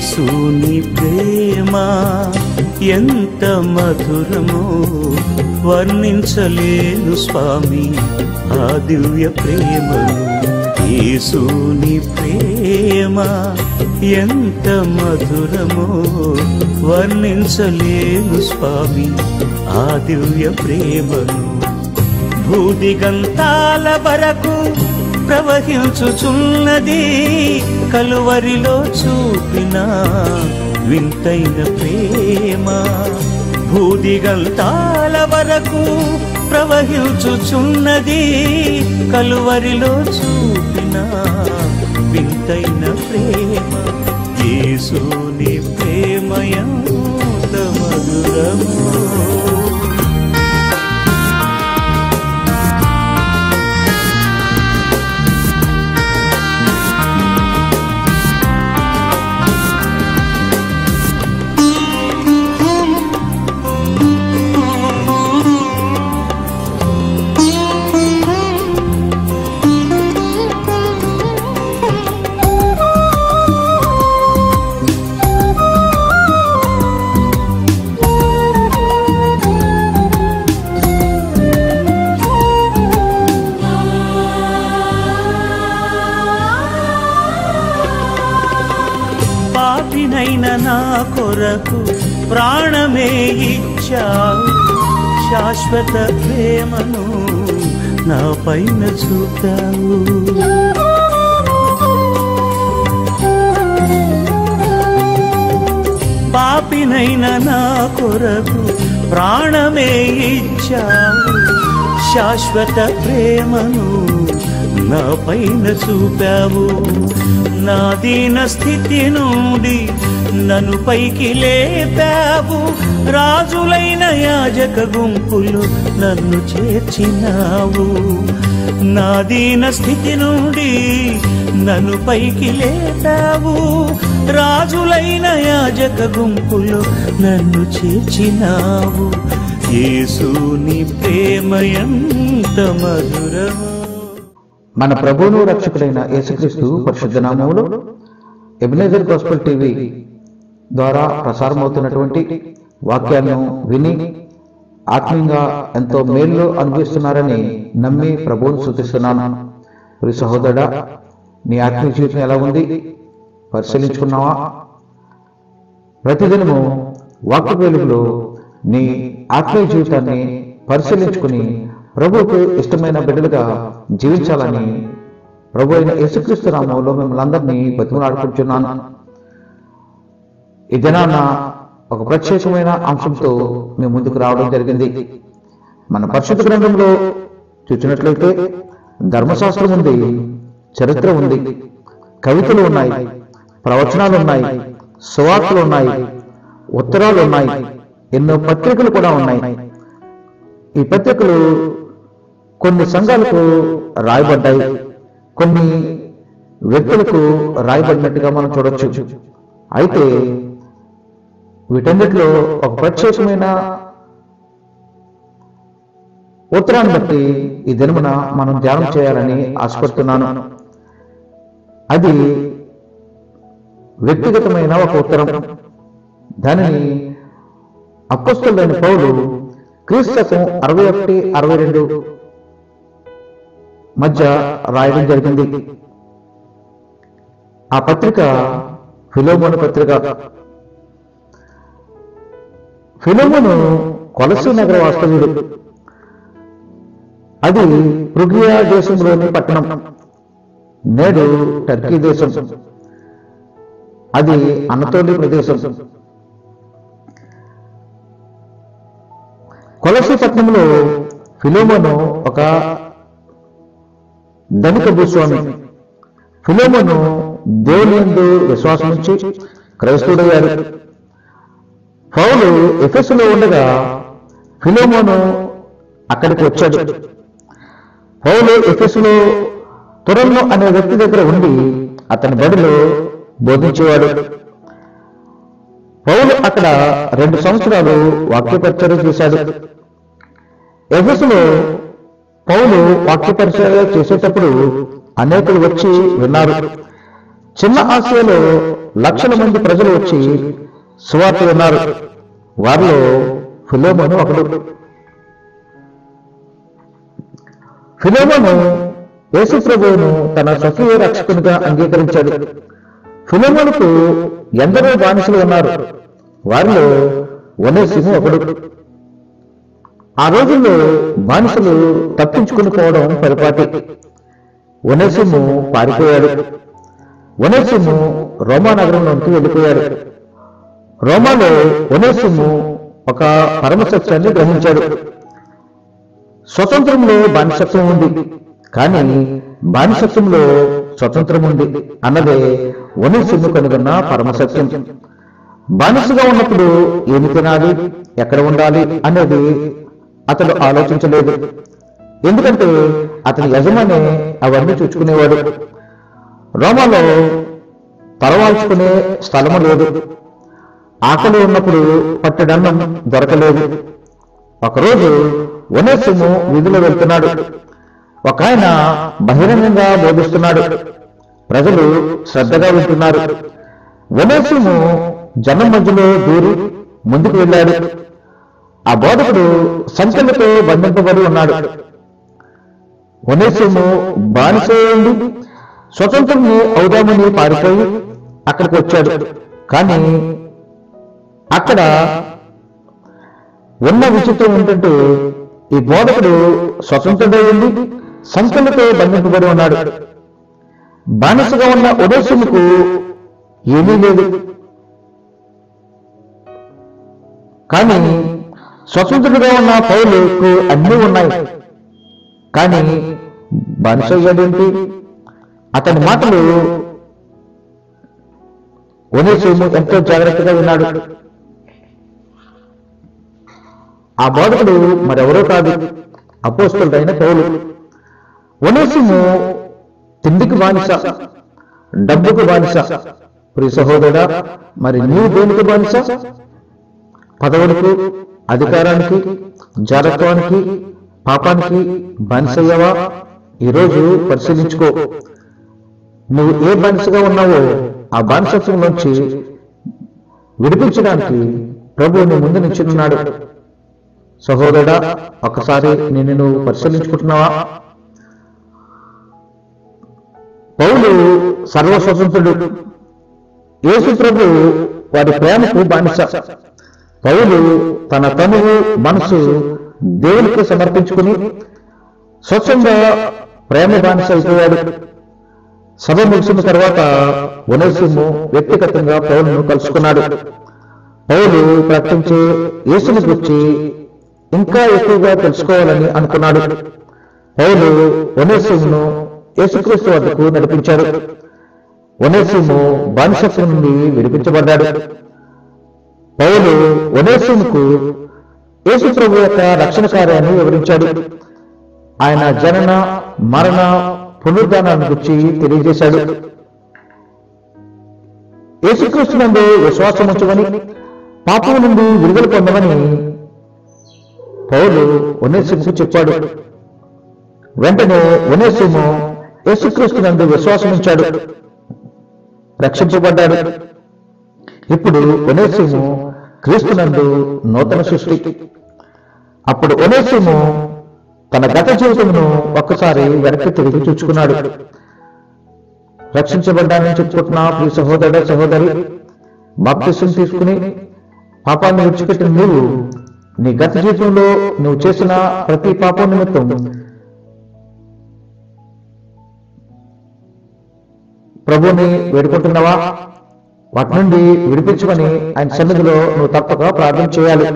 యేసుని ప్రేమ ఎంత మధురమో వర్ణించలేను స్వామి ఆ దివ్య ప్రేమను. యేసుని ప్రేమ ఎంత మధురమో వర్ణించలేను స్వామి ఆ దివ్య ప్రేమను. భూదిగంతాల వరకు ప్రవహించుచున్నది కలువరిలో చూపిన వింతైన ప్రేమ. భూదిగంతాల వరకు ప్రవహించుచున్నది కలువరిలో చూపిన వింతైన ప్రేమ. యేసుని ప్రేమ ఎంత మధురమో. పాపినైన నా కొరకు ప్రాణమే ఇచ్చావు, శాశ్వత ప్రేమను నా పైన చూపావు. పాపినైన నా కొరకు ప్రాణమే ఇచ్చావు, శాశ్వత ప్రేమను నా పైన చూపావు. నా దీన స్థితి నుండి నన్ను పైకి లేపావు, రాజులైన యాజక గుంపులు నన్ను చేర్చినావు. నా దీన స్థితి నుండి నన్ను పైకి లేపావు, రాజులైన యాజక గుంపులు నన్ను చేర్చినావు. యేసుని ప్రేమ ఎంత మధురమో. మన ప్రభువును రక్షకుడైన యేసుక్రీస్తు పరిశుద్ధ నామములో ఎబెనెజర్ గాస్పెల్ టీవీ ద్వారా ప్రసారమవుతున్నటువంటి వాక్యాలను విని ఆత్మీయంగా ఎంతో మేలు అనుభవిస్తున్నారని నమ్మి ప్రభువును స్తుతిస్తున్నాను. ప్రియ సహోదరుడా, నీ ఆత్మీయ జీవితం ఎలా ఉంది? పరిశీలించుకున్నావా? ప్రతిదినము వాక్య వెలుగులో నీ ఆత్మీయ జీవితాన్ని పరిశీలించుకుని ప్రభువుకు ఇష్టమైన బిడ్డలుగా జీవించాలని ప్రభు అయిన యేసుక్రీస్తు నామములో మిమ్మల్ని అందరినీ బతిమలాడుకుంటున్నాను. ఈ దినాన ఒక ప్రత్యేకమైన అంశంతో మేము ముందుకు రావడం జరిగింది. మన పరిశుద్ధ గ్రంథంలో చూసినట్లయితే ధర్మశాస్త్రం ఉంది, చరిత్ర ఉంది, కవితలు ఉన్నాయి, ప్రవచనాలు ఉన్నాయి, సువార్తలు ఉన్నాయి, ఉత్తరాలు ఉన్నాయి, ఎన్నో పత్రికలు కూడా ఉన్నాయి. ఈ పత్రికలు కొన్ని సంఘాలకు రాయబడ్డాయి, కొన్ని వ్యక్తులకు రాయబడినట్టుగా మనం చూడొచ్చు. అయితే వీటన్నిటిలో ఒక ప్రత్యేకమైన ఉత్తరాన్ని బట్టి ఈ దినమున మనం ధ్యానం చేయాలని ఆశపడుతున్నాను. అది వ్యక్తిగతమైన ఒక ఉత్తరం. దానిని అపోస్తలుడైన పౌలు క్రీస్తు 61-62 మధ్య రాయడం జరిగింది. ఆ పత్రిక ఫిలోమోను పత్రిక. ఫిలోమోను కొలస్సీ నగర వాస్తవ్యుడు. అది ఫ్రుగియా దేశంలోని పట్టణం, నేడు టర్కీ దేశం. అది అనతోలి ప్రదేశం. కొలస్సీ పట్టణంలో ఫిలోమోను ఒక ధనిక భూస్వామి. ఫిలోమోను దేవుని యందు విశ్వాసం ఉంచి క్రైస్తవుడయ్యాడు. పౌలు ఎఫెసులో ఉండగా ఫిలోమోను అక్కడికి వచ్చాడు. పౌలు ఎఫెసులో తురన్ను అనే వ్యక్తి దగ్గర ఉండి అతని బడిలో బోధించేవాడు. పౌలు అక్కడ 2 సంవత్సరాలు వాక్య పరిచర్య చేశాడు. ఎఫెసులో పౌలు వాక్య పరిచర్య చేసేటప్పుడు అనేకులు వచ్చి విన్నారు. చిన్న ఆసియాలో లక్షల మంది ప్రజలు వచ్చి సువార్త విన్నారు. వారిలో ఫిలోమోను ఒకడు. ఫిలోమోను యేసు ప్రభువును తన స్వకీయ రక్షకునిగా అంగీకరించాడు. ఫిలోమోనుకు ఎందరో బానిసలు ఉన్నారు. వారిలో ఒనేసిము ఒకడు. ఆ రోజుల్లో బానిసలు తప్పించుకుని పోవడం పరిపాటి. ఒనేసిము పారిపోయాడు. ఒనేసిము రోమా నగరంలోకి వెళ్ళిపోయాడు. రోమాలో ఒనేసిము ఒక పరమసత్యాన్ని గ్రహించాడు. స్వతంత్రంలో బానిసత్వం ఉంది, కానీ బానిసత్వంలో స్వతంత్రం ఉంది అన్నదే ఒనేసిము కనుగొన్న పరమసత్యం. బానిసగా ఉన్నప్పుడు ఏమి తినాలి, ఎక్కడ ఉండాలి అనేది అతడు ఆలోచించలేదు. ఎందుకంటే అతని యజమాని అవన్నీ చూసుకునేవాడు. రోమాలో తలవాల్చుకునే స్థలము లేదు. ఆకలి ఉన్నప్పుడు పట్టెడన్నం దొరకలేదు. ఒకరోజు ఒనేసిము వీధిలో వెళ్తున్నాడు. ఒక ఆయన బహిరంగంగా బోధిస్తున్నాడు. ప్రజలు శ్రద్ధగా వింటున్నారు. ఒనేసిము జనం మధ్యలో దూరి ముందుకు వెళ్ళాడు. ఆ బోధకుడు సంఖ్యలతో బంధింపబడి ఉన్నాడు. ఒనేసిము బానిసైంది స్వతంత్రుని అవుదామని పారిపోయి అక్కడికి వచ్చాడు. కానీ అక్కడ ఉన్న విచిత్రం ఏంటంటే ఈ బోధకుడు స్వతంత్రుడైంది సంఖ్యలతో బంధింపబడి ఉన్నాడు. బానిసగా ఉన్న ఒనేసిముకు ఏమీ లేదు, కానీ స్వతంత్రుడిగా ఉన్న పౌలుకు అన్నీ ఉన్నాయి. కానీ బానిస అయ్యాడేంటి? అతని మాటలు ఒనేసిము ఎంతో జాగ్రత్తగా విన్నాడు. ఆ బోధకుడు మరెవరో కాదు, అపోస్తలుడైన పౌలు. ఒనేసిము తిండికి బానిస, డబ్బుకు బానిస. ప్రియ సహోదరుడా, మరి నీవు దేనికి బానిస? పదవులకు, అధికారానికి, జారత్వానికి, పాపానికి బానిసయ్యావా? ఈరోజు పరిశీలించుకో. నువ్వు ఏ బానిసగా ఉన్నావో ఆ బానిసత్వం నుంచి విడిపించడానికి ప్రభువు నీ ముందు నిల్చున్నాడు. సహోదరుడా, ఒకసారి నువ్వు పరిశీలించుకుంటున్నావా? పౌలు సర్వస్వతంత్రుడు. యేసు ప్రభు వారి ప్రేమకు బానిస. పౌలు తన తనువు, మనసు దేవునికి సమర్పించుకుని స్వచ్ఛంగా ప్రేమ బానిస అయిపోయాడు. సభ ముగిసిన తర్వాత ఒనేసిము వ్యక్తిగతంగా పౌలును కలుసుకున్నాడు. పౌలు ప్రకటించే యేసుని గురించి ఇంకా ఎక్కువగా తెలుసుకోవాలని అనుకున్నాడు. పౌలు ఒనేసిమును యేసుక్రీస్తు వద్దకు నడిపించాడు. ఒనేసిము బానిసత్వం నుండి విడిపించబడ్డాడు. పౌలు ఒనేసిముకు యేసు ప్రభు యొక్క రక్షణ కార్యాన్ని వివరించాడు. ఆయన జనన, మరణ, పునరుద్ధానాన్ని గురించి తెలియజేశాడు. యేసుక్రీస్తునందు విశ్వాసం ఉంచమని, పాపం నుండి విడుదల పొందమని పౌలు ఒనేసిముకు చెప్పాడు. వెంటనే ఒనేసిము యేసుక్రీస్తునందు విశ్వాసం ఉంచాడు, రక్షించబడ్డాడు. ఇప్పుడు ఒనేసిము క్రీస్తునందు నూతన సృష్టి. అప్పుడు ఒనేసిము తన గత జీవితమును ఒక్కసారి వెనక్కి తిరిగి చూచుకున్నాడు. రక్షించబడ్డానని చెప్పుకుంటున్నా ప్రియ సహోదరుడు, సహోదరి, బాప్తిసం తీసుకుని పాపాన్ని విడిచిపెట్టిన నీవు నీ గత జీవితంలో నువ్వు చేసిన ప్రతి పాపం నిమిత్తం ప్రభువుని వేడుకుంటున్నావా? వాటి నుండి విడిపించుకొని ఆయన సన్నిధిలో నువ్వు తప్పక ప్రార్థన చేయాలి.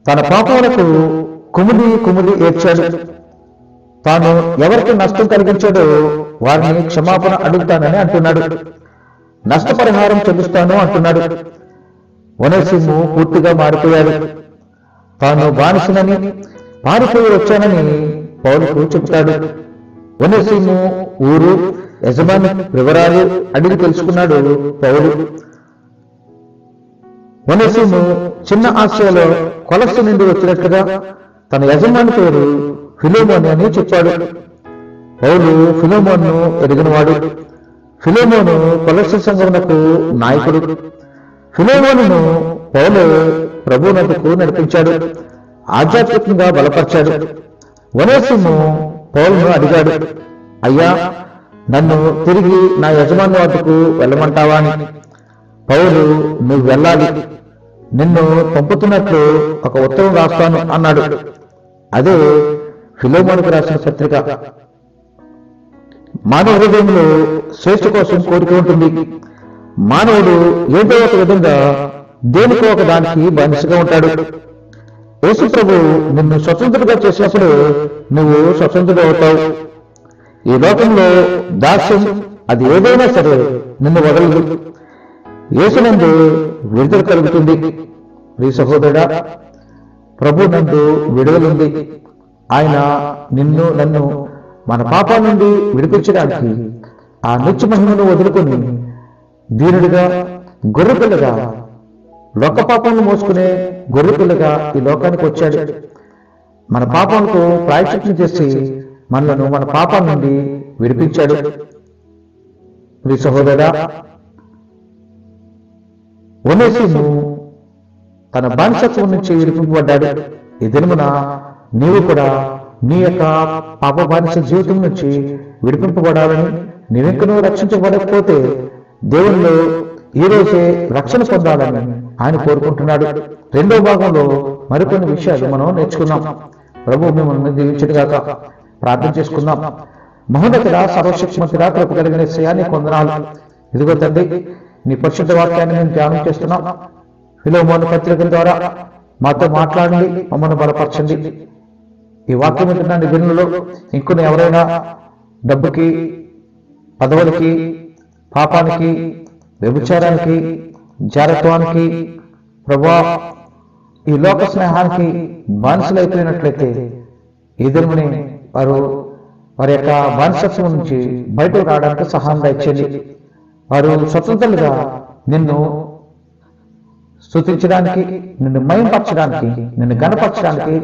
తన పాపములకు కుమిలి కుమిలి ఏడ్చాడు. తాను ఎవరికి నష్టం కలిగించాడో వారిని క్షమాపణ అడుగుతానని అంటున్నాడు. నష్టపరిహారం చెల్లిస్తాను అంటున్నాడు. ఒనేసిము పూర్తిగా మారిపోయాడు. తాను బానిసనని, పారిపోయి వచ్చానని పౌలుకు చెబుతాడు. ఒనేసిము ఊరు, యజమాని వివరాలు అడిగి తెలుసుకున్నాడు పౌలు. ఒనేసిము చిన్న ఆసియాలో కొలస్సు నుండి వచ్చినట్లుగా తన యజమాని పేరు ఫిలోమోను అని చెప్పాడు. పౌలు ఫిలోమోను ఎరిగినవాడు. ఫిలెమోను కొలస్సీ సంఘమునకు నాయకుడు. ఫిలెమోనును పౌలు ప్రభువునకు నడిపించాడు, ఆధ్యాత్మికంగా బలపరిచాడు. ఒనేసిము పౌలును అడిగాడు, అయ్యా, నన్ను తిరిగి నా యజమాని వద్దకు వెళ్ళమంటావా అని. పౌలు, నువ్వు వెళ్ళాలి, నిన్ను పంపుతున్నట్లు ఒక ఉత్తరం రాస్తాను అన్నాడు. అదే ఫిలెమోనుకు రాసిన పత్రిక. మానవ హృదయంలో శ్రేష్ఠ కోసం కోరిక ఉంటుంది. మానవుడు ఏదో ఒక విధంగా దేనికో ఒక దానికి బానిసగా ఉంటాడు. యేసు ప్రభు నిన్ను స్వతంత్రుడిగా చేసినప్పుడు నువ్వు స్వతంత్రుడు అవుతావు. ఈ లోకంలో దాస్యం అది ఏదైనా సరే నిన్ను వదలదు. యేసునందు విడుదల కలుగుతుంది. ప్రియ సహోదరుడా, ప్రభు నందు విడుదలుంది. ఆయన నిన్ను నన్ను మన పాపాల నుండి విడిపించడానికి ఆ నిత్య మహిమను వదులుకొని దీనుడిగా, గొర్రెపిల్లగా, లోక పాపాలను మోసుకునే గొర్రెపిల్లగా ఈ లోకానికి వచ్చాడు. మన పాపాలకు ప్రాయశ్చిత్తం చేసి మనలను మన పాపాల నుండి విడిపించాడు. ప్రియ సహోదరుడా, ఒనేసిము తన బానిసత్వం నుంచి విడిపింపబడ్డాడు. ఈ దినమున నీవు కూడా నీ యొక్క పాప బానిస జీవితం నుంచి విడిపింపబడాలని, నీవెంకనూ రక్షించబడకపోతే దేవునిలో ఈ రోజే రక్షణ పొందాలని ఆయన కోరుకుంటున్నాడు. రెండో భాగంలో మరికొన్ని విషయాలు మనం నేర్చుకున్నాం. ప్రభు మిమ్మల్ని దీవించుగాక. ప్రార్థన చేసుకుందాం. మహోన్నతుడా, సర్వశక్తిమంతుడా, కృప కలిగిన యేసయ్యా, నీకు వందనాలు. ఇదిగో తండ్రి, నీ పరిశుద్ధ వాక్యాన్ని మేము ధ్యానం చేస్తున్నాం. ఫిలెమోను పత్రిక ద్వారా మాతో మాట్లాడండి, మమ్మల్ని బలపరచండి. ఈ వాక్యం వింటున్న దినులలో ఇంకొన్ని ఎవరైనా డబ్బుకి, పదవులకి, పాపానికి, వ్యభిచారానికి, జారత్వానికి, ప్రభువా, ఈ లోక స్నేహానికి బానిసలైపోయినట్లయితే ఈ దినముని వారి యొక్క బానిసత్వం నుంచి బయటకు రావడానికి సహాయం దయచేయండి. వారు స్వతంత్రులుగా నిన్ను స్తుతించడానికి, నిన్ను మహిమపరచడానికి, నిన్ను గణపరచడానికి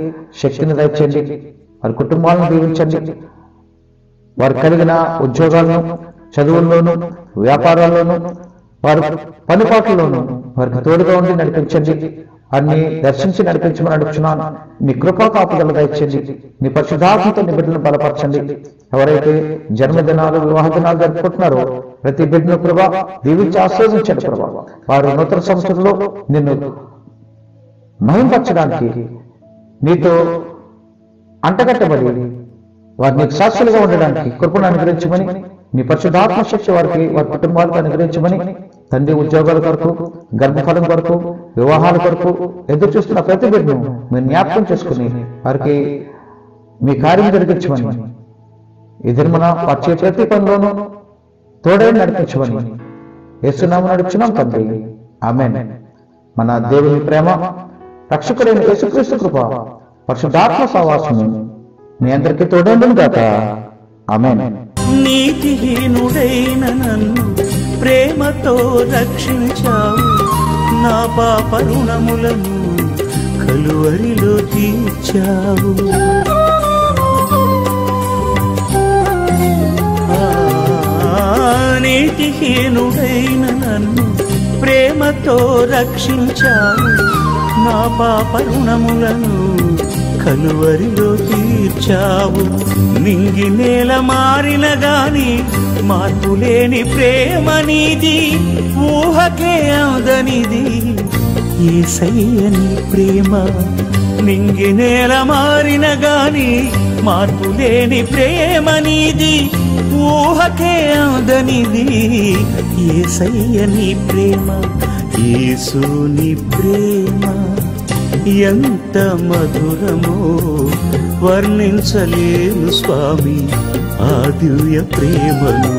శక్తిని దయచేయండి. వారి కుటుంబాలను దీవించండి. వారు కలిగిన ఉద్యోగాలను, చదువుల్లోనూ, వ్యాపారాల్లోనూ, వారి పనిపాట్లలోనూ వారికి తోడుగా ఉండి నడిపించండి. అన్ని దర్శించి నడిపించమని అడుగుతున్నాను. నీ కృపా కాపుదల దయచేయండి. నీ పరిశుద్ధాత్మతో నీ బిడ్డలను బలపరచండి. ఎవరైతే జన్మదినాలు, వివాహ దినాలు జరుపుకుంటున్నారో ప్రతి బిడ్డను ప్రభా దీవించి ఆశీర్వదించండి ప్రభా. వారు నూతన సంవత్సరంలో నిన్ను మహింపరచడానికి, నీతో అంటగట్టబడి వారు నీకు సాక్షులుగా ఉండడానికి కృపను అనుగ్రహించమని, నీ పరిశుద్ధాత్మ శక్తి వారికి, వారి కుటుంబాలకు అనుగ్రహించమని, తండ్రి ఉద్యోగాల కొరకు, గర్భఫలం కొరకు, వివాహాల కొరకు ఎదురు చూస్తున్న ప్రతి బిడ్డను మీరు జ్ఞాపకం చేసుకుని వారికి మీ కార్యం జరిగించమని, ఈ దినమున వచ్చే ప్రతి పనిలోనూ తోడే నడిపించమని యేసునామమున అడుగుచున్నాం తండ్రి, ఆమేన్. మన దేవుని ప్రేమ, రక్షకుడైన యేసుక్రీస్తు కృప, పరిశుద్ధాత్మ సహవాసము మీ అందరికీ తోడేండును గాక. ఆమేన్. నీతిహీనుడైన నన్ను ప్రేమతో రక్షించావు, నా పాప రుణములను కలువరిలో తీర్చావు. నీతిహీనుడైన నన్ను ప్రేమతో రక్షించావు, నా పాప రుణములను కలువరిలో తీర్చావు. నింగి నేల మారిన గాని మార్పులేని ప్రేమ నీది, ఊహకే అందనిది యేసయ్య నీ ప్రేమ. నింగి నేల మారిన గాని మార్పులేని ప్రేమ నీది, ఊహకే అందనిది యేసయ్య నీ ప్రేమ. యేసు నీ ప్రేమ ఎంత మధురమో వర్ణించలేను స్వామి ఆ దివ్య ప్రేమను.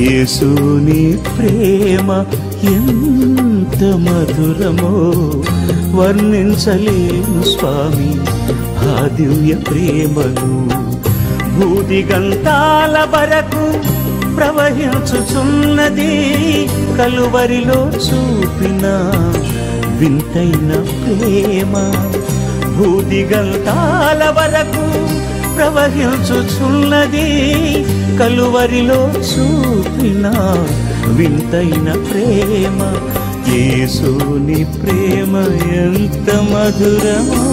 యేసుని ప్రేమ ఎంత మధురమో వర్ణించలేను స్వామి ఆ దివ్య ప్రేమను. భూదిగంతాల వరకు ప్రవహించుచున్నది కలువరిలో చూపిన వింతైన ప్రేమ. భూదిగంతాల వరకు ప్రవహించుచున్నది కలువరిలో చూపిన వింతైన ప్రేమ యేసుని ప్రేమ ఎంత మధురమో